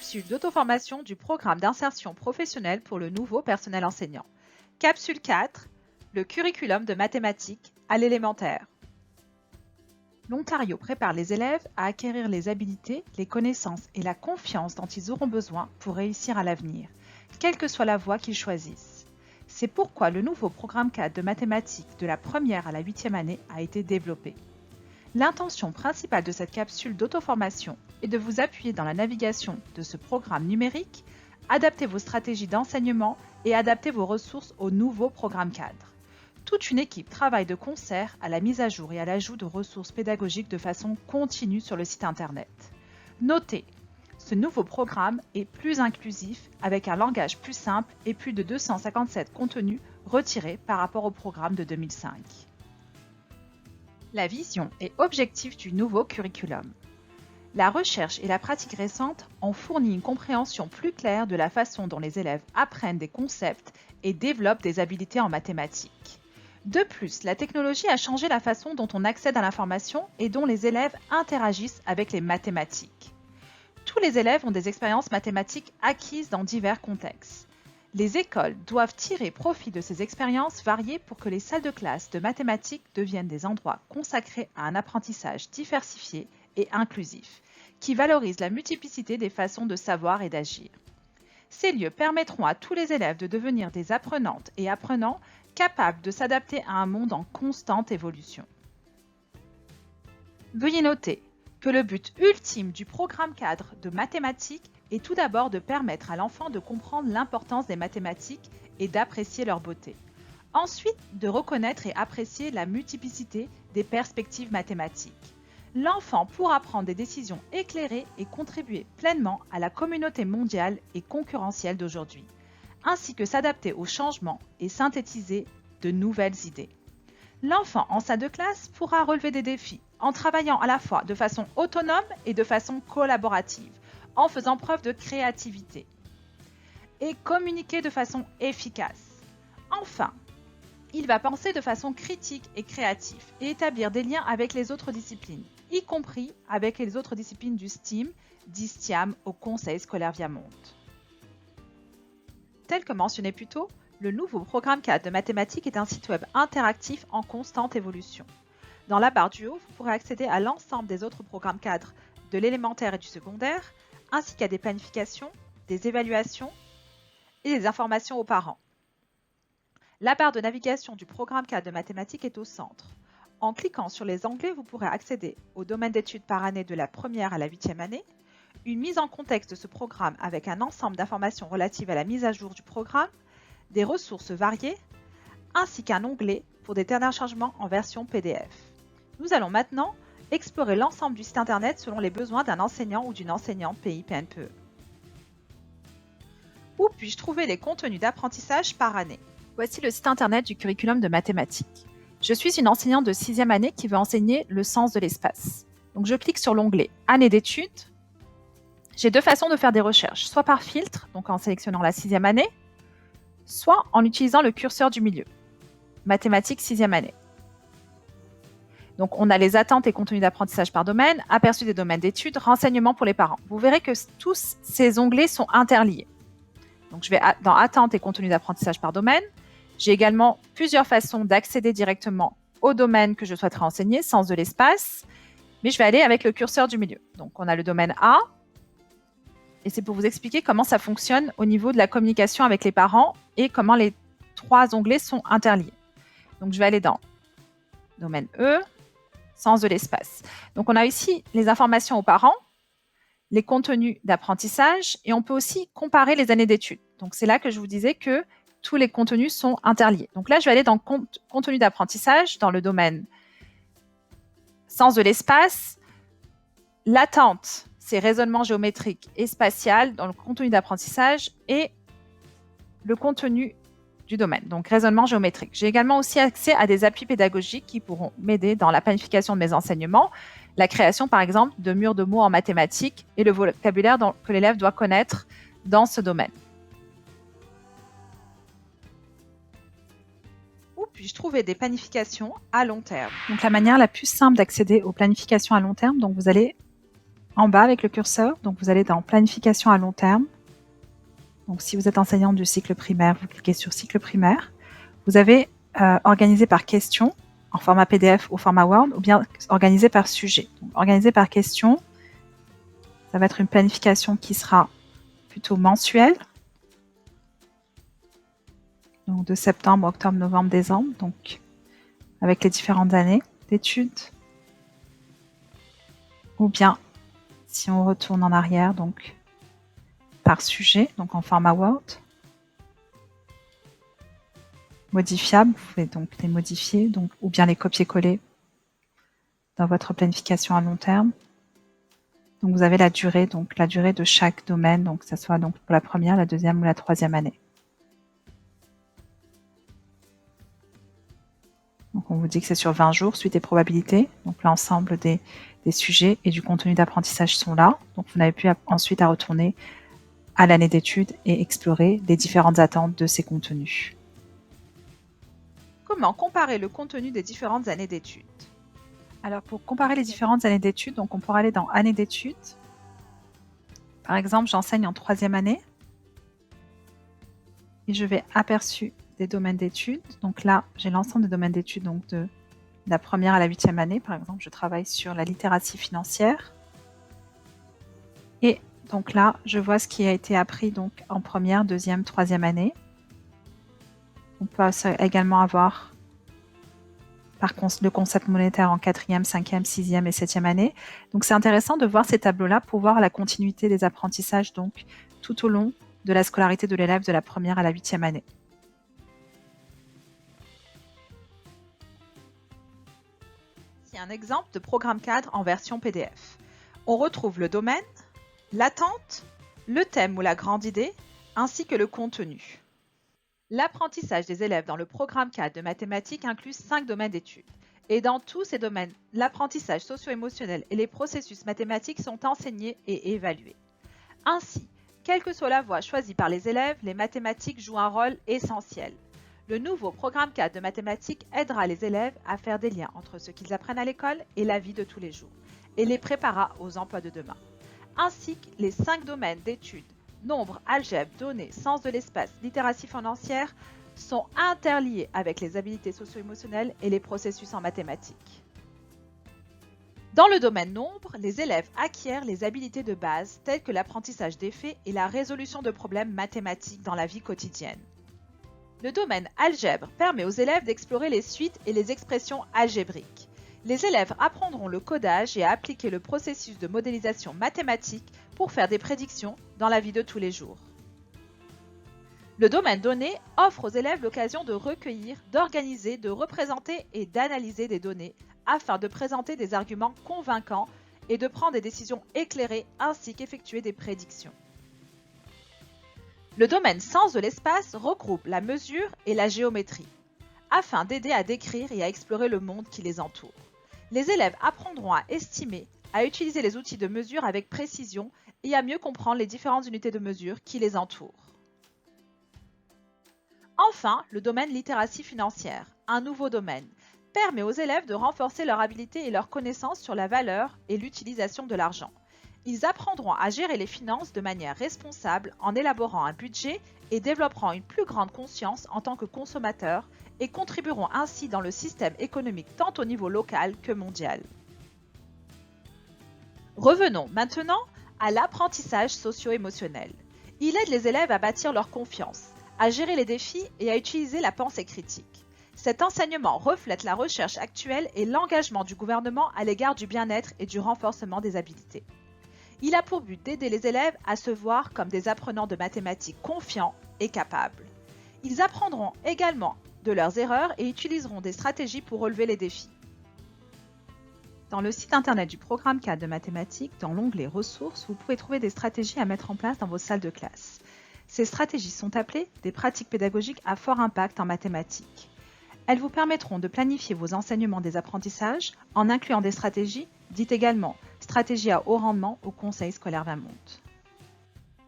capsule d'auto-formation du programme d'insertion professionnelle pour le nouveau personnel enseignant. Capsule 4, le curriculum de mathématiques à l'élémentaire. L'Ontario prépare les élèves à acquérir les habilités, les connaissances et la confiance dont ils auront besoin pour réussir à l'avenir, quelle que soit la voie qu'ils choisissent. C'est pourquoi le nouveau programme 4 de mathématiques de la première à la 8e année a été développé. L'intention principale de cette capsule d'auto-formation est de vous appuyer dans la navigation de ce programme numérique, adapter vos stratégies d'enseignement et adapter vos ressources au nouveau programme cadre. Toute une équipe travaille de concert à la mise à jour et à l'ajout de ressources pédagogiques de façon continue sur le site internet. Notez, ce nouveau programme est plus inclusif avec un langage plus simple et plus de 257 contenus retirés par rapport au programme de 2005. La vision et objectif du nouveau curriculum. La recherche et la pratique récente ont fourni une compréhension plus claire de la façon dont les élèves apprennent des concepts et développent des habiletés en mathématiques. De plus, la technologie a changé la façon dont on accède à l'information et dont les élèves interagissent avec les mathématiques. Tous les élèves ont des expériences mathématiques acquises dans divers contextes. Les écoles doivent tirer profit de ces expériences variées pour que les salles de classe de mathématiques deviennent des endroits consacrés à un apprentissage diversifié et inclusif, qui valorise la multiplicité des façons de savoir et d'agir. Ces lieux permettront à tous les élèves de devenir des apprenantes et apprenants capables de s'adapter à un monde en constante évolution. Veuillez noter que le but ultime du programme cadre de mathématiques est tout d'abord de permettre à l'enfant de comprendre l'importance des mathématiques et d'apprécier leur beauté. Ensuite, de reconnaître et apprécier la multiplicité des perspectives mathématiques. L'enfant pourra prendre des décisions éclairées et contribuer pleinement à la communauté mondiale et concurrentielle d'aujourd'hui, ainsi que s'adapter aux changements et synthétiser de nouvelles idées. L'enfant en salle de classe pourra relever des défis en travaillant à la fois de façon autonome et de façon collaborative, en faisant preuve de créativité et communiquer de façon efficace. Enfin, il va penser de façon critique et créative et établir des liens avec les autres disciplines, y compris avec les autres disciplines du STEAM, d'ISTIAM au Conseil scolaire Viamonde. Tel que mentionné plus tôt, le nouveau programme 4 de mathématiques est un site web interactif en constante évolution. Dans la barre du haut, vous pourrez accéder à l'ensemble des autres programmes cadres de l'élémentaire et du secondaire, ainsi qu'à des planifications, des évaluations et des informations aux parents. La barre de navigation du programme 4 de mathématiques est au centre. En cliquant sur les onglets, vous pourrez accéder au domaine d'études par année de la première à la 8e année, une mise en contexte de ce programme avec un ensemble d'informations relatives à la mise à jour du programme, des ressources variées, ainsi qu'un onglet pour des téléchargements en version PDF. Nous allons maintenant explorer l'ensemble du site internet selon les besoins d'un enseignant ou d'une enseignante PIPNPE. Où puis-je trouver les contenus d'apprentissage par année? Voici le site internet du curriculum de mathématiques. Je suis une enseignante de 6e année qui veut enseigner le sens de l'espace. Donc je clique sur l'onglet Année d'études. J'ai deux façons de faire des recherches, soit par filtre, donc en sélectionnant la 6e année, soit en utilisant le curseur du milieu, mathématiques 6e année. Donc, on a les attentes et contenus d'apprentissage par domaine, aperçu des domaines d'études, renseignements pour les parents. Vous verrez que tous ces onglets sont interliés. Donc, je vais dans attentes et contenus d'apprentissage par domaine. J'ai également plusieurs façons d'accéder directement au domaine que je souhaiterais enseigner, sens de l'espace. Mais je vais aller avec le curseur du milieu. Donc, on a le domaine A. Et c'est pour vous expliquer comment ça fonctionne au niveau de la communication avec les parents et comment les trois onglets sont interliés. Donc, je vais aller dans domaine E, sens de l'espace. Donc, on a ici les informations aux parents, les contenus d'apprentissage et on peut aussi comparer les années d'études. Donc, c'est là que je vous disais que tous les contenus sont interliés. Donc là, je vais aller dans contenu d'apprentissage, dans le domaine sens de l'espace. L'attente, c'est raisonnement géométrique et spatial dans le contenu d'apprentissage et le contenu du domaine, donc raisonnement géométrique. J'ai également aussi accès à des appuis pédagogiques qui pourront m'aider dans la planification de mes enseignements, la création par exemple de murs de mots en mathématiques et le vocabulaire que l'élève doit connaître dans ce domaine. Où puis-je trouver des planifications à long terme? Donc la manière la plus simple d'accéder aux planifications à long terme, donc vous allez en bas avec le curseur, donc vous allez dans planification à long terme. Donc si vous êtes enseignante du cycle primaire, vous cliquez sur cycle primaire. Vous avez organisé par question, en format PDF ou format Word, ou bien organisé par sujet. Donc, organisé par question, ça va être une planification qui sera plutôt mensuelle. Donc de septembre, octobre, novembre, décembre, donc avec les différentes années d'études. Ou bien, si on retourne en arrière, donc par sujet, donc en format Word. Modifiable, vous pouvez donc les modifier, donc, ou bien les copier-coller dans votre planification à long terme. Donc vous avez la durée de chaque domaine, donc que ce soit donc pour la première, la deuxième ou la troisième année. Donc on vous dit que c'est sur 20 jours, suite et probabilité. Donc l'ensemble des sujets et du contenu d'apprentissage sont là. Donc vous n'avez plus ensuite à retourner à l'année d'études et explorer les différentes attentes de ces contenus. Comment comparer le contenu des différentes années d'études? Alors pour comparer les différentes années d'études, donc on pourra aller dans années d'études. Par exemple, j'enseigne en 3e année et je vais aperçu des domaines d'études. Donc là, j'ai l'ensemble des domaines d'études, donc de la première à la 8e année. Par exemple, je travaille sur la littératie financière. Et donc là, je vois ce qui a été appris donc en première, 2e, 3e année. On peut également avoir par contre le concept monétaire en 4e, 5e, 6e et 7e année. Donc c'est intéressant de voir ces tableaux-là pour voir la continuité des apprentissages donc tout au long de la scolarité de l'élève de la première à la 8e année. Ici un exemple de programme cadre en version PDF. On retrouve le domaine, l'attente, le thème ou la grande idée, ainsi que le contenu. L'apprentissage des élèves dans le programme cadre de mathématiques inclut 5 domaines d'études. Et dans tous ces domaines, l'apprentissage socio-émotionnel et les processus mathématiques sont enseignés et évalués. Ainsi, quelle que soit la voie choisie par les élèves, les mathématiques jouent un rôle essentiel. Le nouveau programme cadre de mathématiques aidera les élèves à faire des liens entre ce qu'ils apprennent à l'école et la vie de tous les jours, et les préparera aux emplois de demain. Ainsi que les 5 domaines d'études nombre, algèbre, données, sens de l'espace, littératie financière sont interliés avec les habiletés socio-émotionnelles et les processus en mathématiques. Dans le domaine nombre, les élèves acquièrent les habiletés de base telles que l'apprentissage des faits et la résolution de problèmes mathématiques dans la vie quotidienne. Le domaine algèbre permet aux élèves d'explorer les suites et les expressions algébriques. Les élèves apprendront le codage et à appliquer le processus de modélisation mathématique pour faire des prédictions dans la vie de tous les jours. Le domaine données offre aux élèves l'occasion de recueillir, d'organiser, de représenter et d'analyser des données afin de présenter des arguments convaincants et de prendre des décisions éclairées ainsi qu'effectuer des prédictions. Le domaine sens de l'espace regroupe la mesure et la géométrie afin d'aider à décrire et à explorer le monde qui les entoure. Les élèves apprendront à estimer, à utiliser les outils de mesure avec précision et à mieux comprendre les différentes unités de mesure qui les entourent. Enfin, le domaine littératie financière, un nouveau domaine, permet aux élèves de renforcer leur habileté et leur connaissance sur la valeur et l'utilisation de l'argent. Ils apprendront à gérer les finances de manière responsable en élaborant un budget et développeront une plus grande conscience en tant que consommateurs et contribueront ainsi dans le système économique tant au niveau local que mondial. Revenons maintenant à l'apprentissage socio-émotionnel. Il aide les élèves à bâtir leur confiance, à gérer les défis et à utiliser la pensée critique. Cet enseignement reflète la recherche actuelle et l'engagement du gouvernement à l'égard du bien-être et du renforcement des habiletés. Il a pour but d'aider les élèves à se voir comme des apprenants de mathématiques confiants et capables. Ils apprendront également de leurs erreurs et utiliseront des stratégies pour relever les défis. Dans le site internet du programme cadre de mathématiques, dans l'onglet Ressources, vous pouvez trouver des stratégies à mettre en place dans vos salles de classe. Ces stratégies sont appelées des pratiques pédagogiques à fort impact en mathématiques. Elles vous permettront de planifier vos enseignements des apprentissages en incluant des stratégies, dites également stratégies à haut rendement au Conseil scolaire Vermont.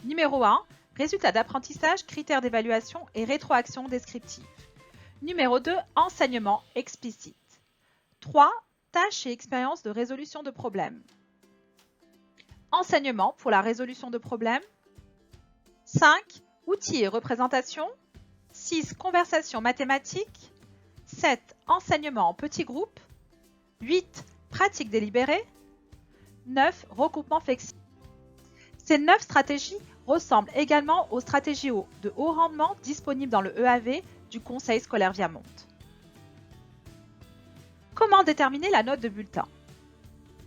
Numéro 1. Résultats d'apprentissage, critères d'évaluation et rétroaction descriptive. Numéro 2. Enseignement explicite. 3. Tâches et expériences de résolution de problèmes. Enseignement pour la résolution de problèmes. 5. Outils et représentations. 6. Conversation mathématique. 7. Enseignement en petits groupes. 8. Pratique délibérée. 9. Regroupement flexible. Ces 9 stratégies ressemblent également aux stratégies de haut rendement disponibles dans le EAV du Conseil scolaire Viamonde. Comment déterminer la note de bulletin?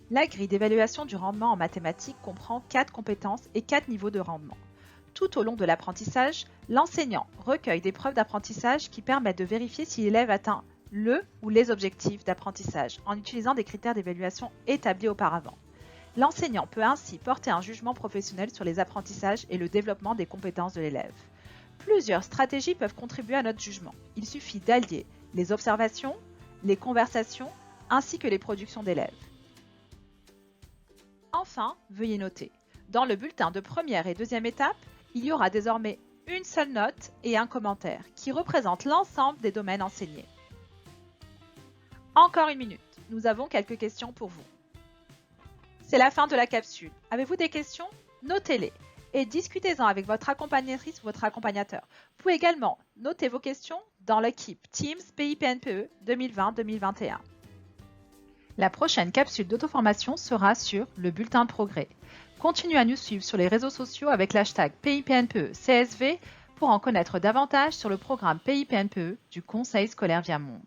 La grille d'évaluation du rendement en mathématiques comprend 4 compétences et 4 niveaux de rendement. Tout au long de l'apprentissage, l'enseignant recueille des preuves d'apprentissage qui permettent de vérifier si l'élève atteint le ou les objectifs d'apprentissage en utilisant des critères d'évaluation établis auparavant. L'enseignant peut ainsi porter un jugement professionnel sur les apprentissages et le développement des compétences de l'élève. Plusieurs stratégies peuvent contribuer à notre jugement. Il suffit d'allier les observations, les conversations, ainsi que les productions d'élèves. Enfin, veuillez noter, dans le bulletin de première et deuxième étape, il y aura désormais une seule note et un commentaire qui représentent l'ensemble des domaines enseignés. Encore une minute, nous avons quelques questions pour vous. C'est la fin de la capsule. Avez-vous des questions? Notez-les et discutez-en avec votre accompagnatrice ou votre accompagnateur. Vous pouvez également noter vos questions dans l'équipe Teams PIPNPE 2020-2021. La prochaine capsule d'auto-formation sera sur le bulletin de progrès. Continuez à nous suivre sur les réseaux sociaux avec l'hashtag PIPNPE CSV pour en connaître davantage sur le programme PIPNPE du Conseil scolaire Viamonde.